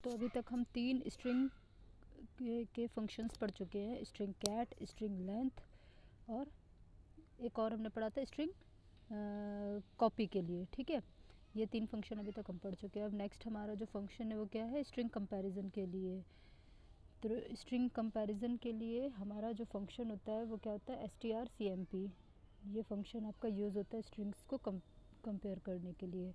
तो अभी तक हम 3 स्ट्रिंग के फंक्शंस पढ़ चुके हैं, स्ट्रिंग कैट, स्ट्रिंग लेंथ और एक और हमने पढ़ा था स्ट्रिंग कॉपी के लिए। ठीक है, ये 3 फंक्शन अभी तक हम पढ़ चुके हैं। अब नेक्स्ट हमारा जो फंक्शन है वो क्या है, स्ट्रिंग कंपैरिजन के लिए। तो स्ट्रिंग कंपैरिजन के लिए हमारा जो फंक्शन होता है वो क्या होता है, strcmp। ये फंक्शन आपका यूज़ होता है स्ट्रिंग्स को कंपेयर करने के लिए।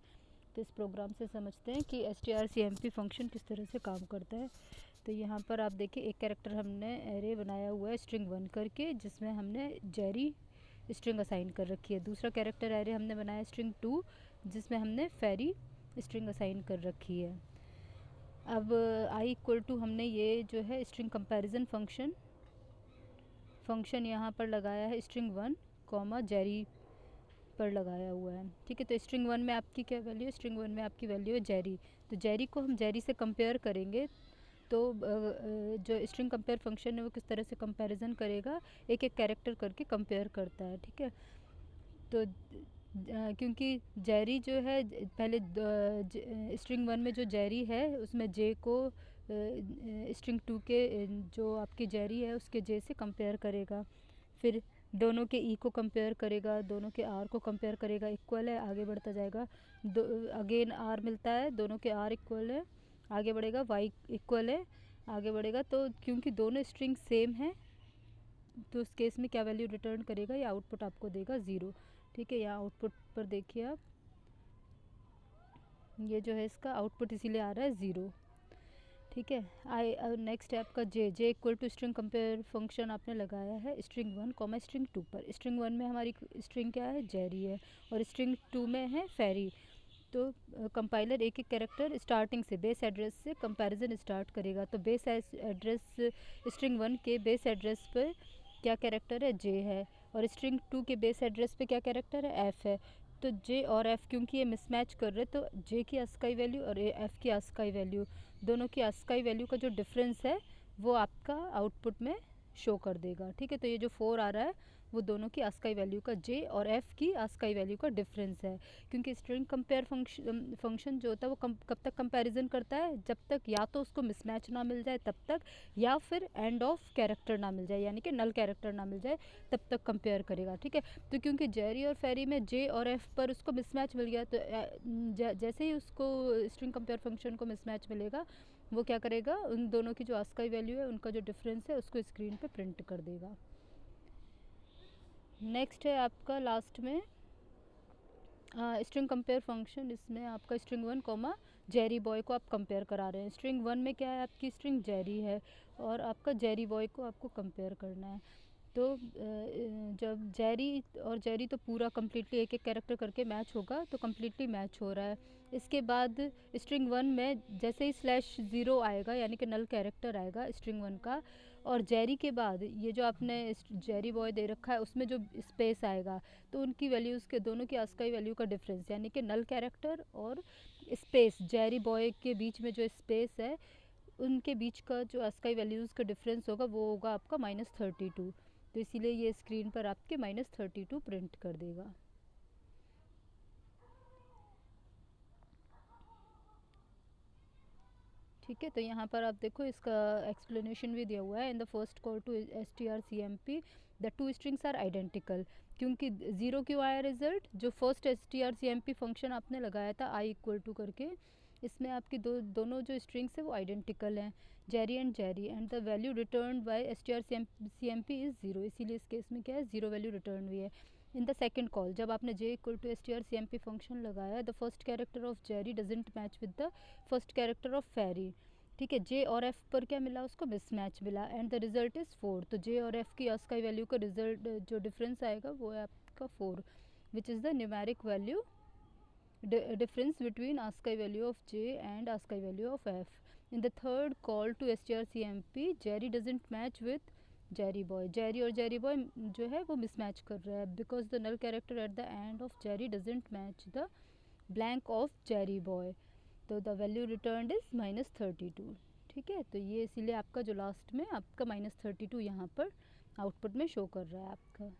तो इस प्रोग्राम से समझते हैं कि strcmp फंक्शन किस तरह से काम करता है। तो यहाँ पर आप देखिए, एक कैरेक्टर हमने एरे बनाया हुआ है स्ट्रिंग 1 करके, जिसमें हमने जेरी स्ट्रिंग असाइन कर रखी है। दूसरा कैरेक्टर एरे हमने बनाया स्ट्रिंग 2, जिसमें हमने फेरी स्ट्रिंग असाइन कर रखी है। अब i इक्वल टू हमने ये जो है स्ट्रिंग कंपैरिजन फंक्शन यहाँ पर लगाया है स्ट्रिंग 1 कॉमा जेरी पर लगाया हुआ है। ठीक है, तो स्ट्रिंग 1 में आपकी क्या वैल्यू है, स्ट्रिंग 1 में आपकी वैल्यू है जेरी। तो जेरी को हम जेरी से कंपेयर करेंगे, तो जो स्ट्रिंग कंपेयर फंक्शन है वो किस तरह से कंपैरिजन करेगा, एक एक कैरेक्टर करके कंपेयर करता है। ठीक है, तो क्योंकि जेरी जो है पहले स्ट्रिंग 1 में जो जेरी है उसमें जे को स्ट्रिंग 2 के जो आपकी जेरी है उसके जे से कंपेयर करेगा, फिर दोनों के ई को कंपेयर करेगा, दोनों के आर को कंपेयर करेगा, इक्वल है, आगे बढ़ता जाएगा, अगेन आर मिलता है, दोनों के आर इक्वल है, आगे बढ़ेगा, वाई इक्वल है, आगे बढ़ेगा। तो क्योंकि दोनों स्ट्रिंग सेम है तो उस केस में क्या वैल्यू रिटर्न करेगा, ये आउटपुट आपको देगा 0। ठीक है, यहाँ आउटपुट पर देखिए आप, ये जो है इसका आउटपुट इसीलिए आ रहा है 0। ठीक है, नेक्स्ट है आपका J equal to string compare function आपने लगाया है स्ट्रिंग 1 कॉमा स्ट्रिंग 2 पर। स्ट्रिंग 1 में हमारी स्ट्रिंग क्या है, जेरी है, और स्ट्रिंग 2 में है फेरी। तो कंपाइलर एक एक कैरेक्टर स्टार्टिंग से बेस एड्रेस से कंपैरिजन स्टार्ट करेगा। तो बेस एड्रेस स्ट्रिंग 1 के बेस एड्रेस पर क्या कैरेक्टर है, जे है, और स्ट्रिंग 2 के बेस एड्रेस पे क्या कैरेक्टर है, एफ़ है। तो जे और एफ़ क्योंकि ये मिसमैच कर रहे, तो जे की अस्काई वैल्यू और एफ़ की अस्काई वैल्यू, दोनों की अस्काई वैल्यू का जो डिफरेंस है वो आपका आउटपुट में शो कर देगा। ठीक है, तो ये जो 4 आ रहा है वो दोनों की आस्काई वैल्यू का जे और एफ़ की आस्काई वैल्यू का डिफरेंस है। क्योंकि स्ट्रिंग कंपेयर फंक्शन जो होता है वो कब तक कंपैरिजन करता है, जब तक या तो उसको मिसमैच ना मिल जाए तब तक, या फिर एंड ऑफ कैरेक्टर ना मिल जाए, यानी कि नल कैरेक्टर ना मिल जाए, तब तक कंपेयर करेगा। ठीक है, तो क्योंकि जेरी और फेरी में जे और एफ़ पर उसको मिसमैच मिल गया, तो जैसे ही उसको स्ट्रिंग कंपेयर फंक्शन को मिसमैच मिलेगा वो क्या करेगा, उन दोनों की जो आस्काई वैल्यू है उनका जो डिफरेंस है उसको स्क्रीन पे प्रिंट कर देगा। नेक्स्ट है आपका लास्ट में स्ट्रिंग कंपेयर फंक्शन। इसमें आपका स्ट्रिंग 1 कॉमा जेरी बॉय को आप कंपेयर करा रहे हैं। स्ट्रिंग 1 में क्या है, आपकी स्ट्रिंग जेरी है और आपका जेरी बॉय को आपको कंपेयर करना है। तो जब जेरी और जेरी तो पूरा कम्प्लीटली एक एक कैरेक्टर करके मैच होगा, तो कम्प्लीटली मैच हो रहा है। इसके बाद स्ट्रिंग 1 में जैसे ही /0 आएगा, यानी कि नल कैरेक्टर आएगा स्ट्रिंग 1 का, और जेरी के बाद ये जो आपने जेरी बॉय दे रखा है उसमें जो स्पेस आएगा, तो उनकी वैल्यूज़ के दोनों की आस्काई वैल्यू का डिफरेंस, यानी कि नल कैरेक्टर और स्पेस, जेरी बॉय के बीच में जो स्पेस है उनके बीच का जो आस्काई वैल्यूज़ का डिफरेंस होगा वो होगा आपका -32। तो इसीलिए ये स्क्रीन पर आपके -32 प्रिंट कर देगा। ठीक है, तो यहाँ पर आप देखो इसका एक्सप्लेनेशन भी दिया हुआ है। In the first call to strcmp the two strings are identical. क्योंकि 0 क्यों आया रिजल्ट, जो फर्स्ट strcmp फंक्शन आपने लगाया था i इक्वल टू करके, इसमें आपकी दोनों जो स्ट्रिंग्स है वो आइडेंटिकल हैं, zero and the value return by strcmp is 0। इसीलिए इस केस में क्या है, 0 वैल्यू रिटर्न हुई है। इन द सेकेंड कॉल जब आपने J equal to strcmp function लगाया, the first character of Jerry doesn't match with the first character of Ferry. ठीक है, जे और एफ़ पर क्या मिला, उसको मिसमैच मिला, एंड द रिजल्ट इज़ 4। तो जे और एफ़ की आस्काई वैल्यू का रिजल्ट जो डिफरेंस आएगा वो है आपका 4, which is the numeric value difference between ASCII value of J and ASCII value of F. In the third call to strcmp, Jerry doesn't match with Jerry boy. Jerry और Jerry boy जो है वो mismatch कर रहा है, because the null character at the end of Jerry doesn't match the blank of Jerry boy. तो the value returned is -32। ठीक है, तो ये इसीलिए आपका जो लास्ट में आपका -32 यहाँ पर आउटपुट में शो कर रहा है आपका।